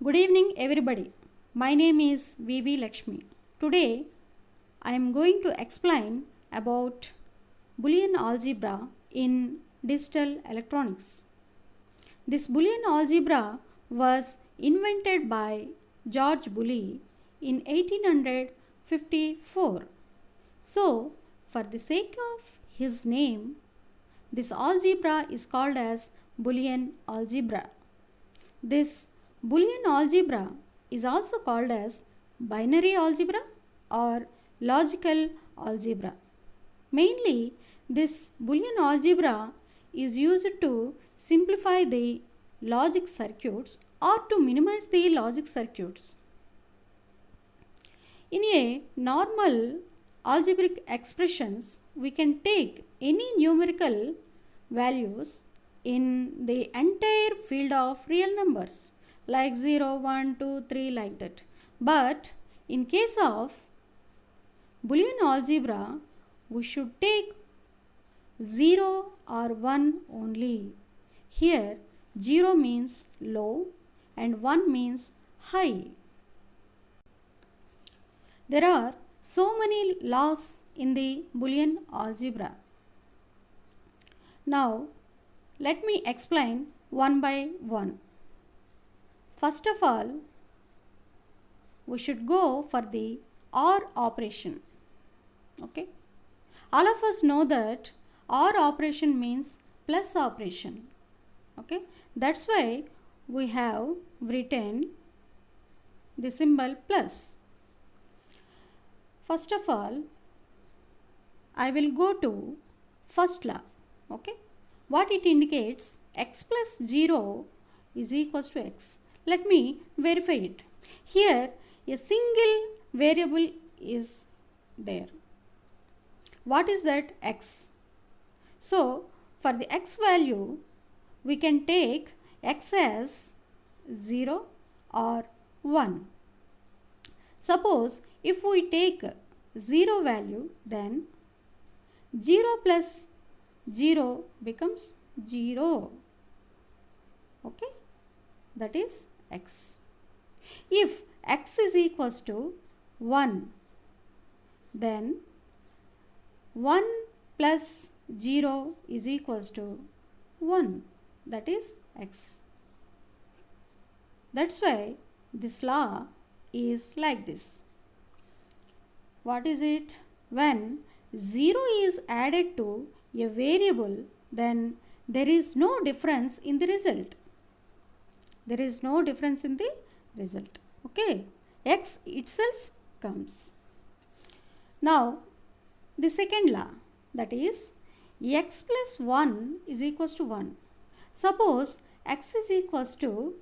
Good evening, everybody. My name is VV Lakshmi. Today, I am going to explain about Boolean algebra in digital electronics. This Boolean algebra was invented by George Boole in 1854. So, for the sake of his name, this algebra is called as Boolean algebra. This Boolean algebra is also called as binary algebra or logical algebra. Mainly, this Boolean algebra is used to simplify the logic circuits or to minimize the logic circuits. In a normal algebraic expressions, we can take any numerical values in the entire field of real numbers like 0, 1, 2, 3 like that. But in case of Boolean algebra, we should take 0 or 1 only. Here 0 means low and 1 means high. There are so many laws in the Boolean algebra. Now, let me explain one by one. First of all, we should go for the OR operation. Okay? All of us know that OR operation means plus operation. Okay? That's why we have written the symbol plus. First of all, I will go to first law. Okay? What it indicates, x plus 0 is equals to x. Let me verify it. Here a single variable is there. What is that? X. So for the x value, we can take x as 0 or 1. Suppose if we take 0 value, then 0 plus 0 becomes 0. Okay? That is x. If x is equals to 1, then 1 plus 0 is equals to 1. That is x. That's why this law is like this. What is it? When 0 is added to a variable, then there is no difference in the result. There is no difference in the result. Okay? X itself comes. Now, the second law, that is x plus 1 is equals to 1. Suppose x is equals to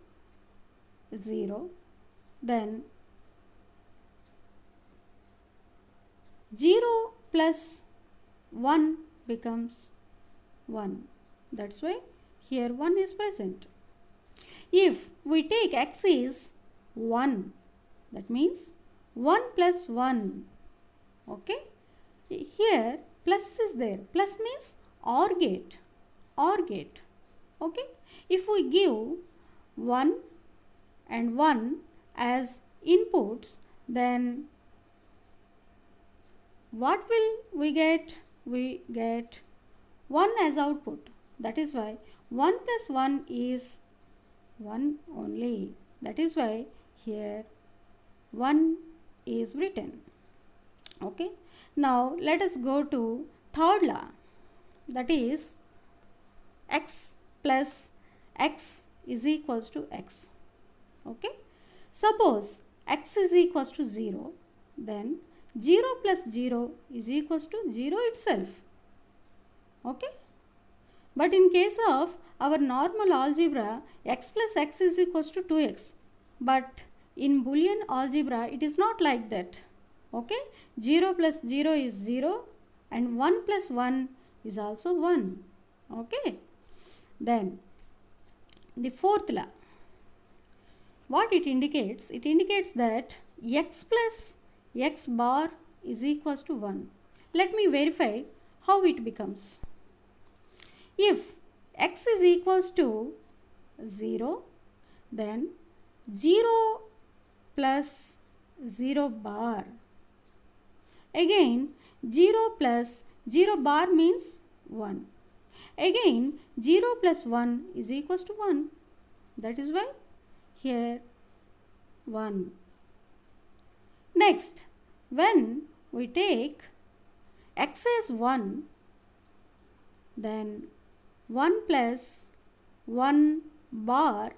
0, then 0 plus 1 becomes 1. That's why here 1 is present. If we take x is 1, that means 1 plus 1. Okay? Here plus is there. Plus means OR gate. OR gate. Okay? If we give 1 and 1 as inputs, then what will we get? We get 1 as output. That is why 1 plus 1 is 1 only. That is why here 1 is written. Okay? Now let us go to third law. That is x plus x is equals to x. Okay? Suppose x is equals to 0, then 0 plus 0 is equals to 0 itself. Okay? But in case of our normal algebra, x plus x is equals to 2x. But in Boolean algebra, it is not like that. Okay? 0 plus 0 is 0 and 1 plus 1 is also 1. Okay? Then, the fourth law. What it indicates? It indicates that x plus x bar is equals to 1. Let me verify how it becomes. If x is equals to 0, then 0 plus 0 bar. Again 0 plus 0 bar means 1. Again 0 plus 1 is equals to 1. That is why here 1. Next, when we take x as 1, then 1 plus 1 bar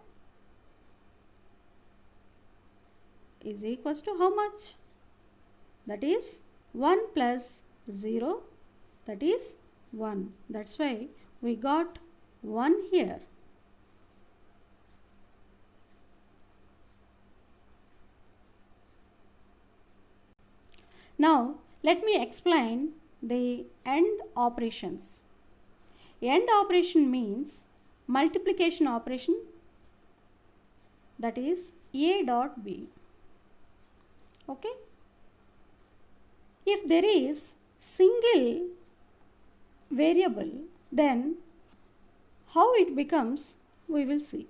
is equals to how much? That is 1 plus 0, that is 1. That's why we got 1 here. Now, let me explain the AND operations. AND operation means multiplication operation, that is A dot B. Okay? If there is single variable, then how it becomes, we will see.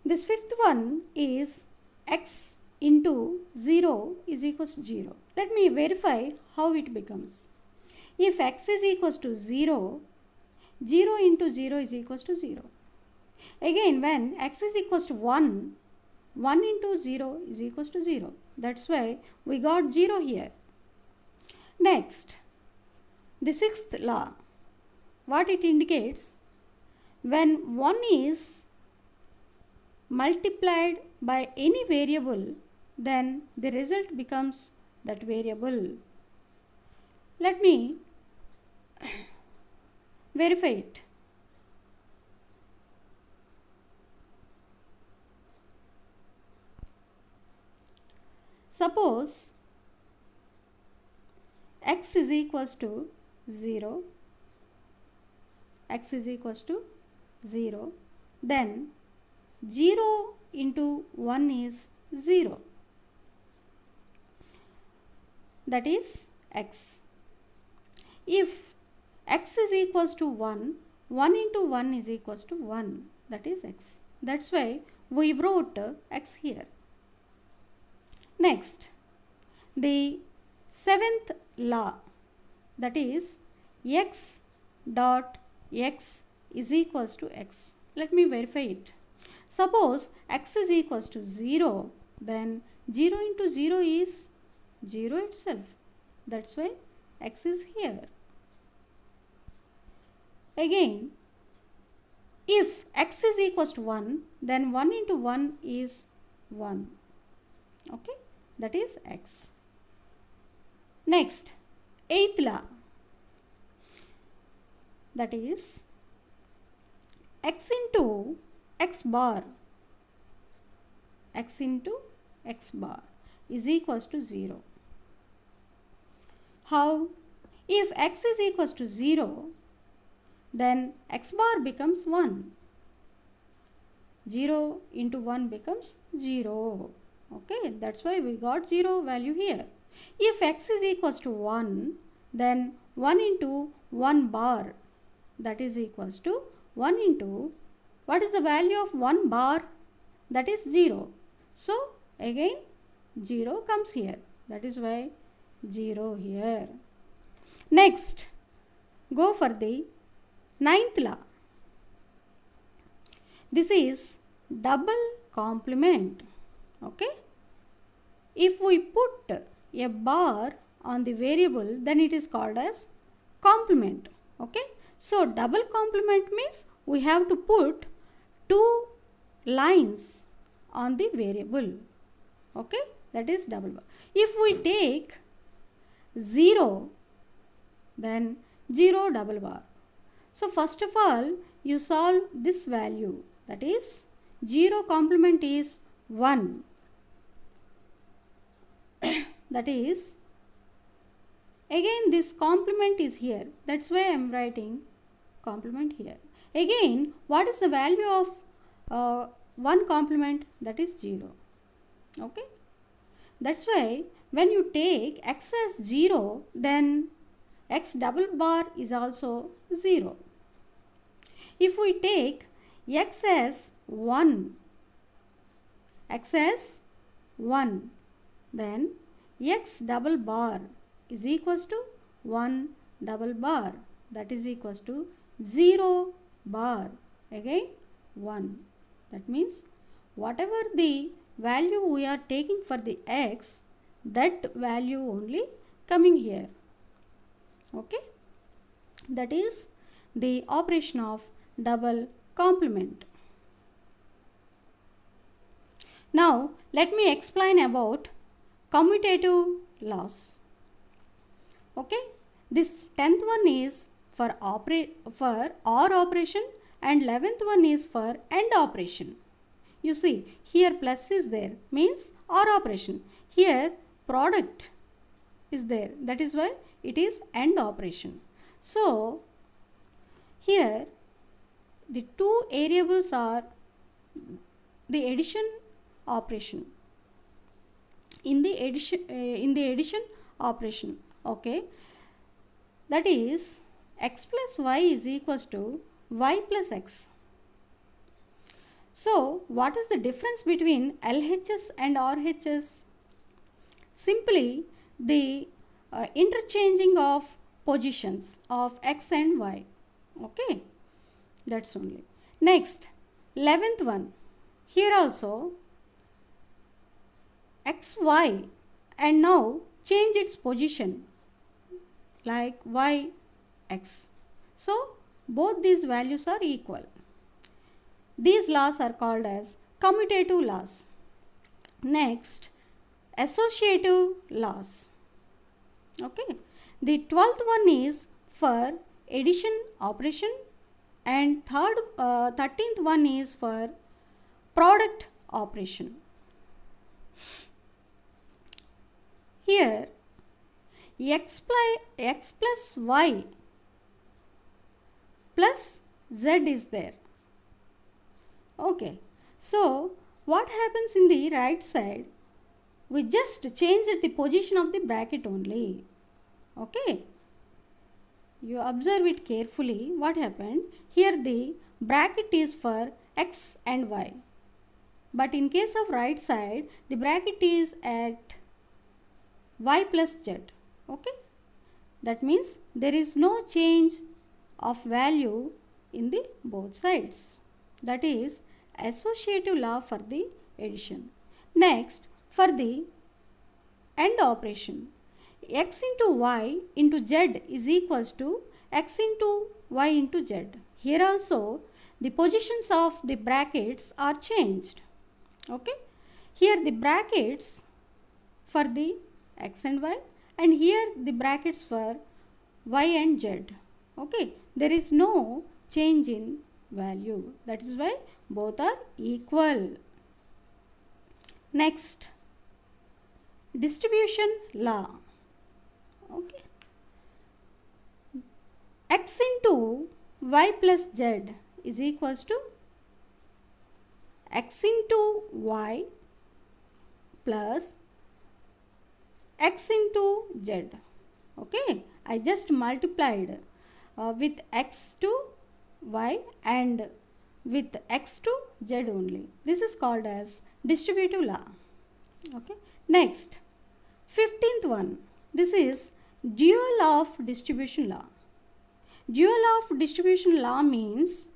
This fifth one is x into 0 is equals to 0. Let me verify how it becomes. If x is equals to 0, 0 into 0 is equals to 0. Again, when x is equals to 1, 1 into 0 is equals to 0. That's why we got 0 here. Next, the sixth law, what it indicates, when 1 is multiplied by any variable, then the result becomes that variable. Let me verify it. Suppose x is equals to 0, x is equals to 0, then 0 into 1 is 0, that is x. If x is equals to 1, 1 into 1 is equals to 1, that is x. That's why we wrote x here. Next, the seventh law, that is x dot x is equals to x. Let me verify it. Suppose x is equals to 0, then 0 into 0 is 0 itself. That's why x is here. Again, if x is equals to 1, then 1 into 1 is 1. Okay, that is x. Next, eighth law, that is x into x bar, x into x bar is equals to 0. How? If x is equals to 0, then x bar becomes 1. 0 into 1 becomes 0. Okay, that's why we got 0 value here. If x is equals to 1, then 1 into 1 bar, that is equals to 1 into, what is the value of 1 bar? That is 0. So, again 0 comes here. That is why 0 here. Next, go for the ninth law. This is double complement. Okay. If we put a bar on the variable, then it is called as complement. Okay. So, double complement means we have to put two lines on the variable. Okay. That is double bar. If we take 0, then 0 double bar. So, first of all, you solve this value, that is 0 complement is 1. That is, again this complement is here. That's why I am writing complement here. Again, what is the value of 1 complement? That is 0. Okay. That's why when you take x as 0, then x double bar is also 0. If we take x as 1, then x double bar is equals to 1 double bar, that is equals to 0 bar, again 1. That means whatever the value we are taking for the x, that value only coming here. Okay, that is the operation of double complement. Now let me explain about commutative laws. Okay, this 10th one is for OR operation and 11th one is for AND operation. You see here plus is there, means OR operation. Here product is there, that is why it is AND operation. So here the two variables are the addition operation. In the addition operation, okay, that is x plus y is equals to y plus x. So what is the difference between LHS and RHS? Simply the interchanging of positions of x and y. Okay, that's only. Next, 11th one. Here also x, y, and now change its position like y, x. So both these values are equal. These laws are called as commutative laws. Next, associative laws. Okay, the 12th one is for addition operation and 13th one is for product operation. Here x plus y plus z is there. Okay, so what happens in the right side? We just changed the position of the bracket only. Okay, you observe it carefully. What happened? Here the bracket is for x and y, but in case of right side the bracket is at y plus z. Okay, that means there is no change of value in the both sides. That is associative law for the addition. Next, for the AND operation, x into y into z is equals to x into y into z. Here also the positions of the brackets are changed. Okay, here the brackets for the x and y, and here the brackets for y and z. Okay, there is no change in value, that is why both are equal. Next, distribution law. Okay, x into y plus z is equals to x into y plus x into z. Okay, I just multiplied with x to y and with x to z only. This is called as distributive law. Okay, next, 15th one. This is dual of distribution law. Dual of distribution law means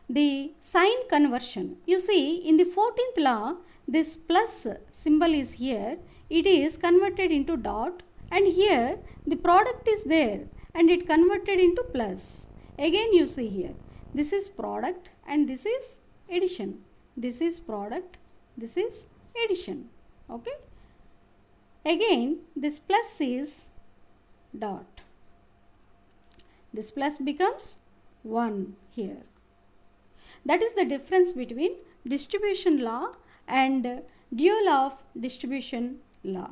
the sign conversion. You see, in the 14th law, this plus symbol is here. It is converted into dot, and here the product is there and it converted into plus. Again you see here, this is product and this is addition. This is product, this is addition. Okay, again this plus is dot. This plus becomes 1 here. That is the difference between distribution law and dual of distribution law.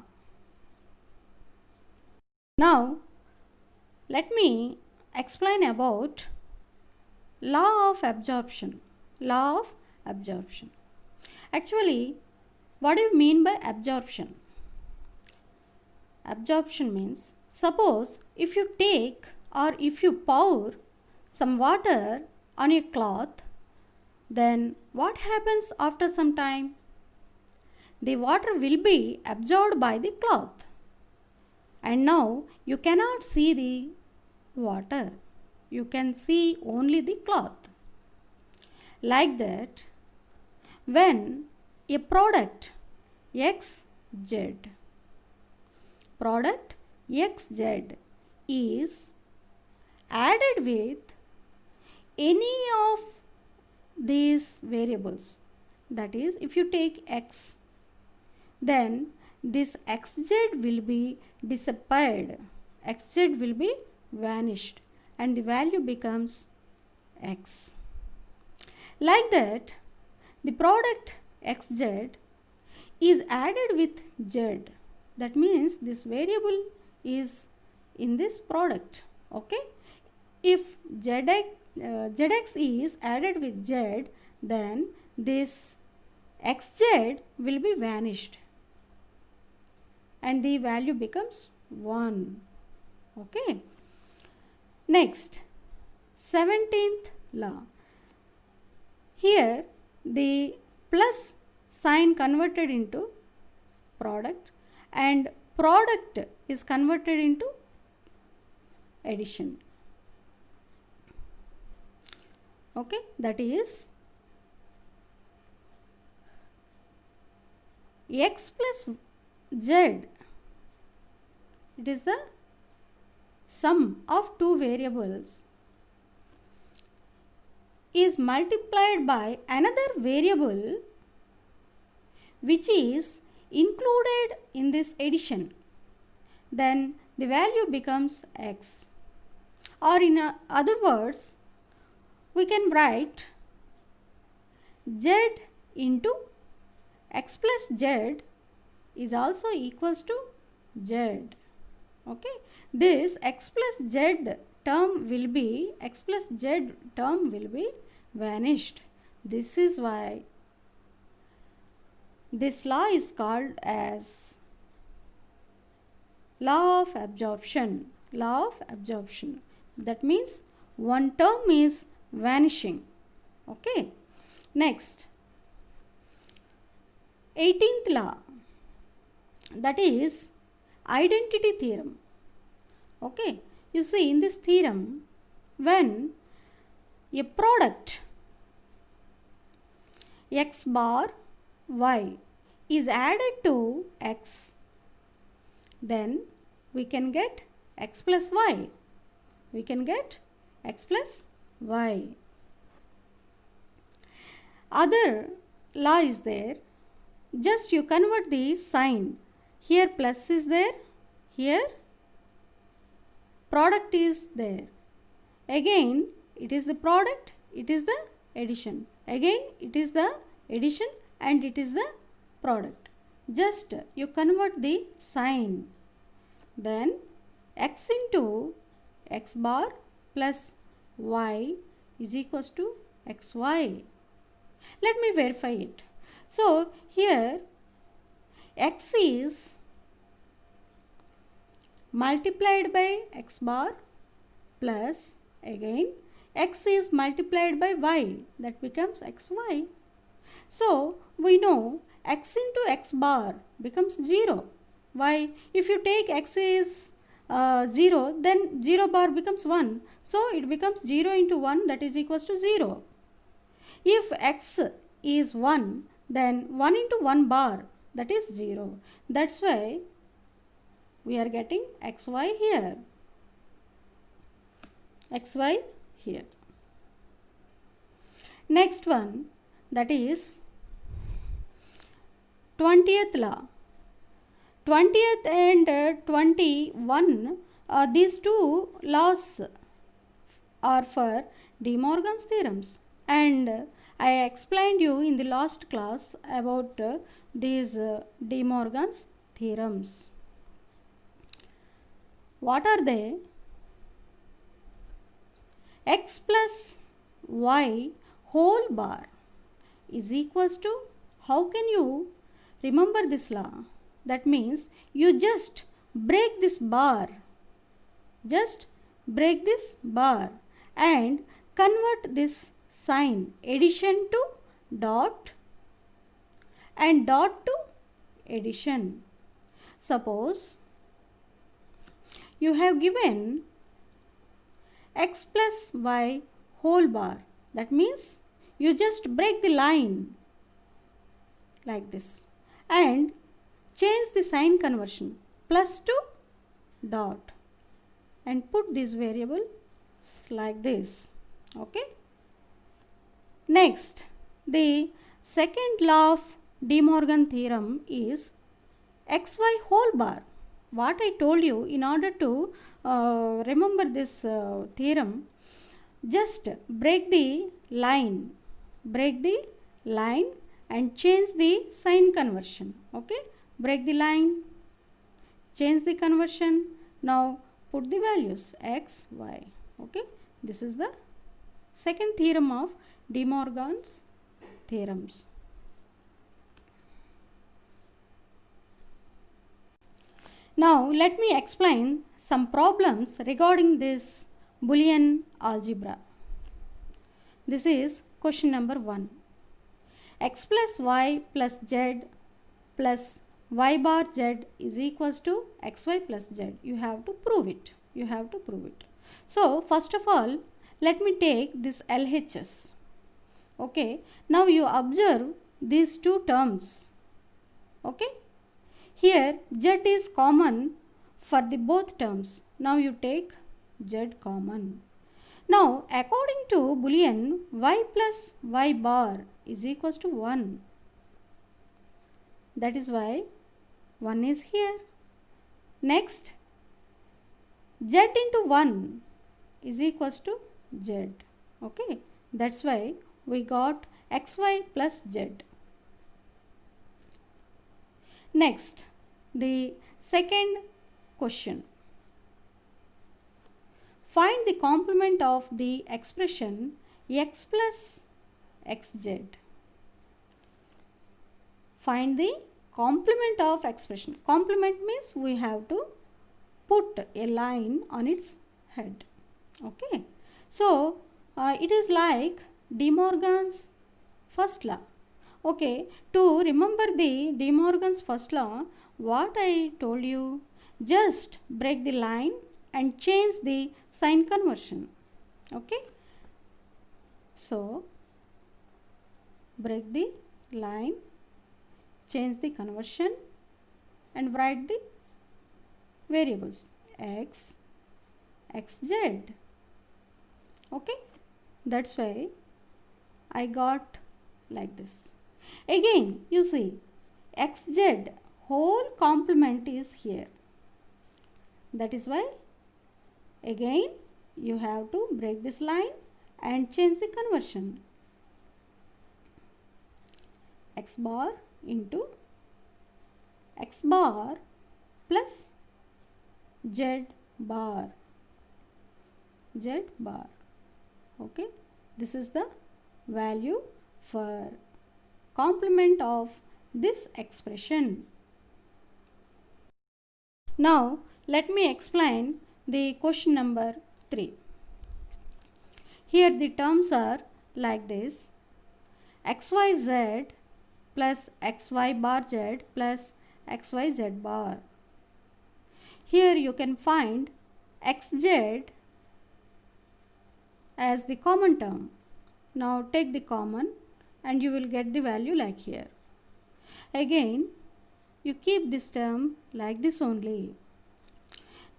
Now let me explain about law of absorption. Law of absorption. Actually, what do you mean by absorption? Absorption means, suppose if you take or if you pour some water on a cloth, then what happens after some time? The water will be absorbed by the cloth, and now you cannot see the water. You can see only the cloth. Like that, when a product XZ is added with any of these variables, that is, if you take X, then this XZ will be disappeared, XZ will be vanished, and the value becomes X. Like that, the product XZ is added with Z. That means this variable is in this product. Okay. If ZX is added with Z, then this XZ will be vanished and the value becomes 1. Okay. Next, 17th law. Here the plus sign converted into product and product is converted into addition. Okay, that is X plus Z. It is the sum of two variables is multiplied by another variable which is included in this addition, then the value becomes X. Or in other words, we can write Z into X plus Z is also equals to Z. Okay, this X plus Z term will be vanished. This is why this law is called as law of absorption. Law of absorption. That means one term is vanishing. Okay. Next, 18th law, that is identity theorem. Okay. You see, in this theorem, when a product X bar Y is added to X, then we can get X plus Y. We can get X plus Y. Other law is there. Just you convert the sign. Here plus is there. Here product is there. Again it is the product, it is the addition. Again it is the addition and it is the product. Just you convert the sign. Then X into X bar plus Y is equals to XY. Let me verify it. So here X is multiplied by X bar plus again X is multiplied by Y, that becomes XY. So we know X into X bar becomes 0. Why? If you take X is 0, then 0 bar becomes 1. So it becomes 0 into 1, that is equals to 0. If X is 1, then 1 into 1 bar, that is 0. That's why we are getting XY here. XY here. Next one, that is 20th law. 20th and 21, these two laws are for De Morgan's theorems, and I explained you in the last class about these De Morgan's theorems. What are they? X plus Y whole bar is equals to, how can you remember this law? That means you just break this bar. Just break this bar and convert this sign addition to dot and dot to addition. Suppose you have given x plus y whole bar. That means you just break the line like this and change the sign conversion plus to dot and put this variable like this. Okay. Next, the second law of De Morgan theorem is xy whole bar. What I told you, in order to remember this theorem, just break the line and change the sign conversion. Okay, break the line, change the conversion. Now put the values x, y. Okay, this is the second theorem of De Morgan's theorems. Now let me explain some problems regarding this Boolean algebra. This is question number 1. X plus y plus z plus y bar z is equals to xy plus z. You have to prove it. So first of all, let me take this LHS. Okay. Now you observe these two terms. Okay. Here z is common for the both terms. Now you take z common. Now according to Boolean, y plus y bar is equals to 1. That is why 1 is here. Next, z into 1 is equals to z. Okay, that's why we got xy plus z. Next, the second question. Find the complement of the expression x plus xz. Find the complement of expression. Complement means we have to put a line on its head. Okay. So, it is like De Morgan's first law. Okay. To remember the De Morgan's first law, what I told you, just break the line and change the sign conversion. Okay. So, break the line, change the conversion and write the variables x, xz. Okay. That's why I got like this. Again, you see, xz whole complement is here. That is why again you have to break this line and change the conversion. X bar into x bar plus z bar. Z bar. Okay. This is the value for complement of this expression. Now let me explain the question number 3. Here the terms are like this: xyz plus xy bar z plus xyz bar. Here you can find xz as the common term. Now take the common and you will get the value like here. Again, you keep this term like this only.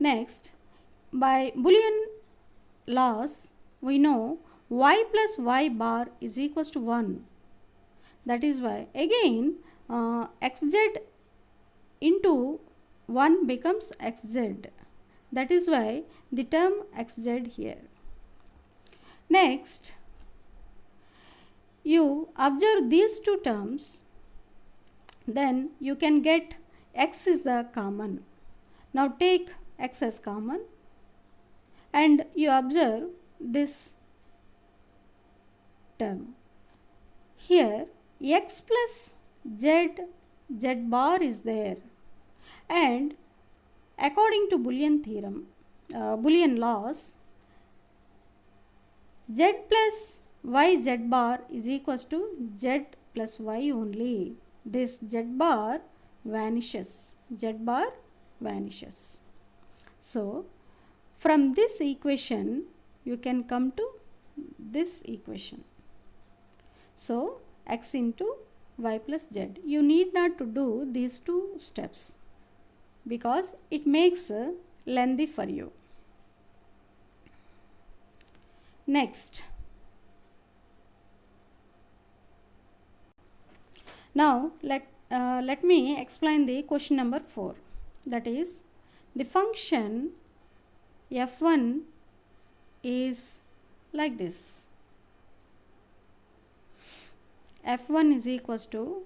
Next, by Boolean laws, we know y plus y bar is equals to 1. That is why again xz into 1 becomes xz. That is why the term xz here. Next, you observe these two terms, then you can get x is the common. Now take x as common and you observe this term. Here x plus z, z bar is there, and according to Boolean theorem, Boolean laws, z plus yz bar is equals to z plus y only. This z bar vanishes. Z bar vanishes. So from this equation you can come to this equation. So x into y plus z. You need not to do these two steps because it makes lengthy for you. Next, now let me explain the question number 4. That is, the function f1 is like this. f1 is equals to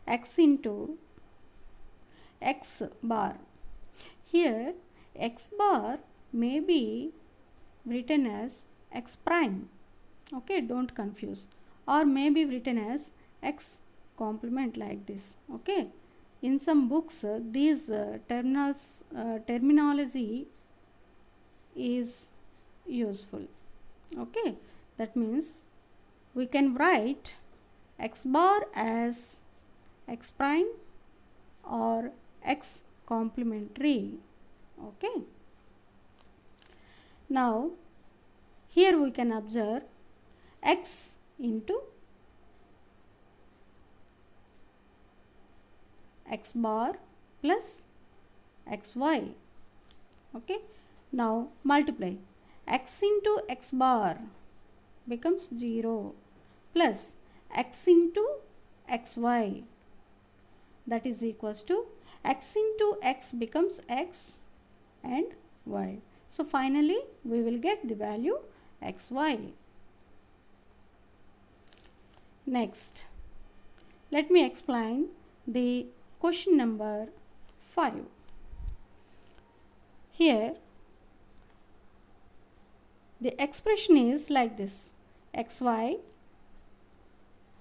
x into x bar. Here x bar may be written as x prime, okay, don't confuse, or may be written as x complement like this, okay. In some books these terminology is useful, okay. That means we can write x bar as x prime or x complementary, okay. Now here we can observe x into x bar plus xy, okay. Now multiply x into x bar becomes 0 plus x into xy, that is equals to x into x becomes x and y. So finally we will get the value xy. Next, let me explain the question number 5. Here the expression is like this: xy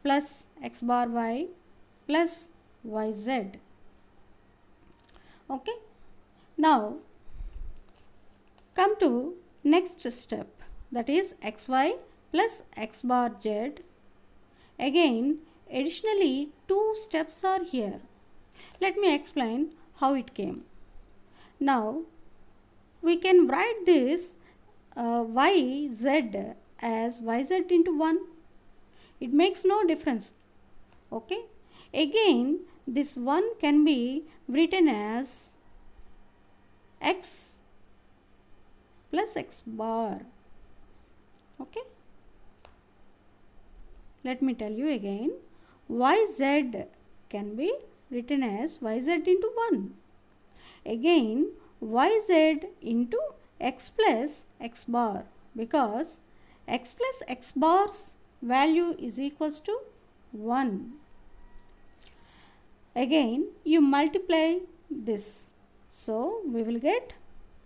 plus x bar y plus yz, okay. Now come to next step, that is xy plus x bar z. Again additionally two steps are here. Let me explain how it came. Now we can write this yz as yz into 1. It makes no difference, okay. Again this 1 can be written as x plus x bar, okay. Let me tell you again, yz can be written as yz into 1. Again yz into x plus x bar, because x plus x bar's value is equals to 1. Again you multiply this, so we will get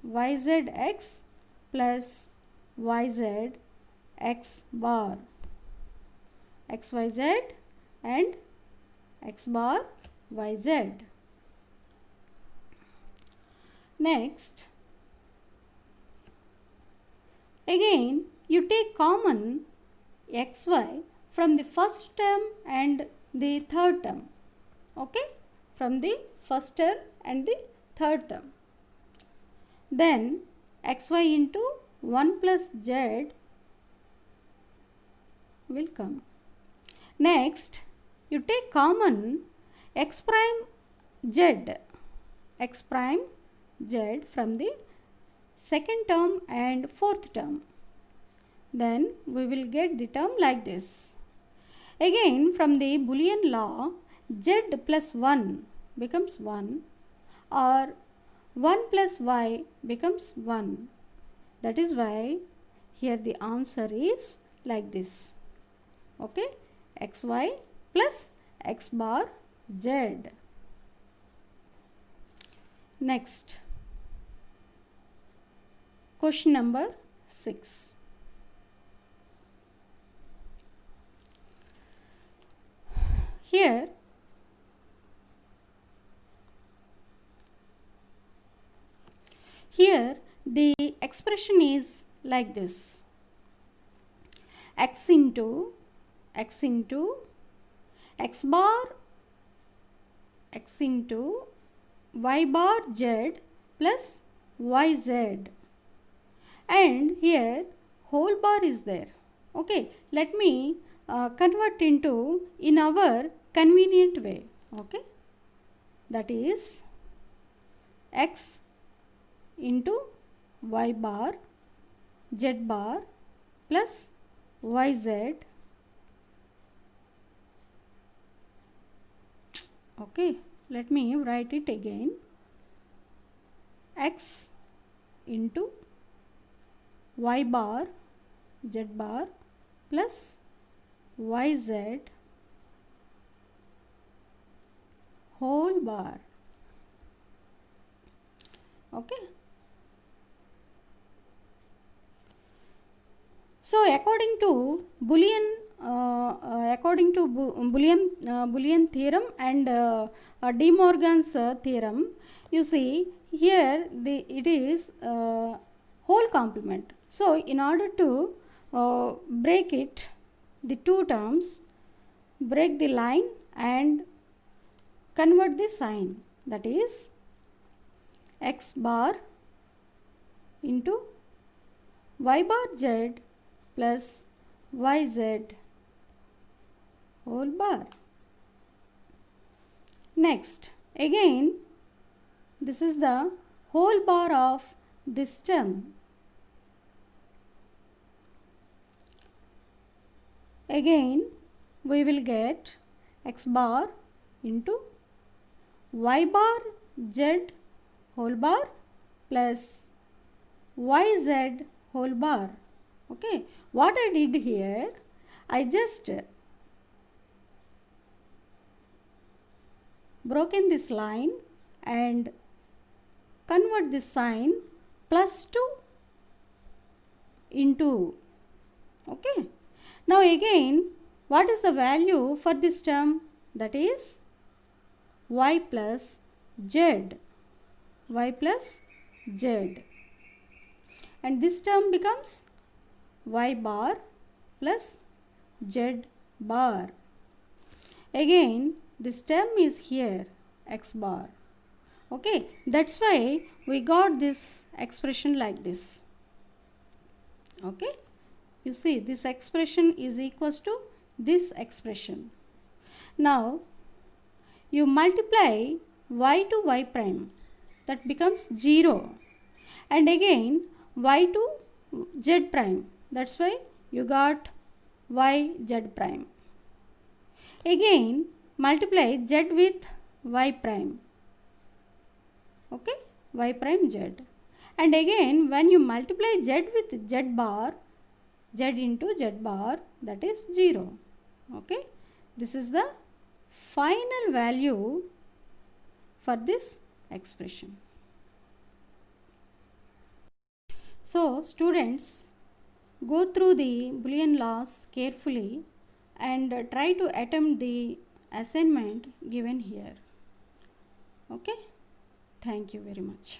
yzx plus yz x bar, xyz and x bar yz. Next, again you take common xy from the first term and the third term, okay, from the first term and the third term. Then xy into 1 plus z will come. Next you take common x prime z from the second term and fourth term. Then we will get the term like this. Again from the Boolean law, z plus 1 becomes 1 or 1 plus y becomes 1. That is why here the answer is like this, okay, xy plus x bar z. Next, question number 6. Here the expression is like this: x into x bar x into y bar z plus yz, and here whole bar is there. Okay, let me convert into in our convenient way. Okay, that is x into y bar z bar plus yz. Okay, let me write it again. X into y bar z bar plus yz whole bar. Okay, so according to Boolean Boolean theorem and De Morgan's theorem, you see here it is whole complement. So in order to break it, the two terms, break the line and convert the sign, that is x bar into y bar z plus yz whole bar. Next, again this is the whole bar of this term. Again we will get x bar into y bar z whole bar plus yz whole bar. Okay, what I did here, I just broken this line and convert this sign plus 2 into. Okay, now again what is the value for this term? That is y plus z, and this term becomes y bar plus z bar. Again this term is here x bar. Okay, that's why we got this expression like this. Okay, you see this expression is equals to this expression. Now you multiply y to y prime, that becomes 0, and again y to z prime, that's why you got y z prime. Again multiply z with y prime. Okay, y prime z, and again when you multiply z with z bar, z into z bar, that is 0. Okay, this is the final value for this expression. So students, go through the Boolean laws carefully and try to attempt the assignment given here. Okay, thank you very much.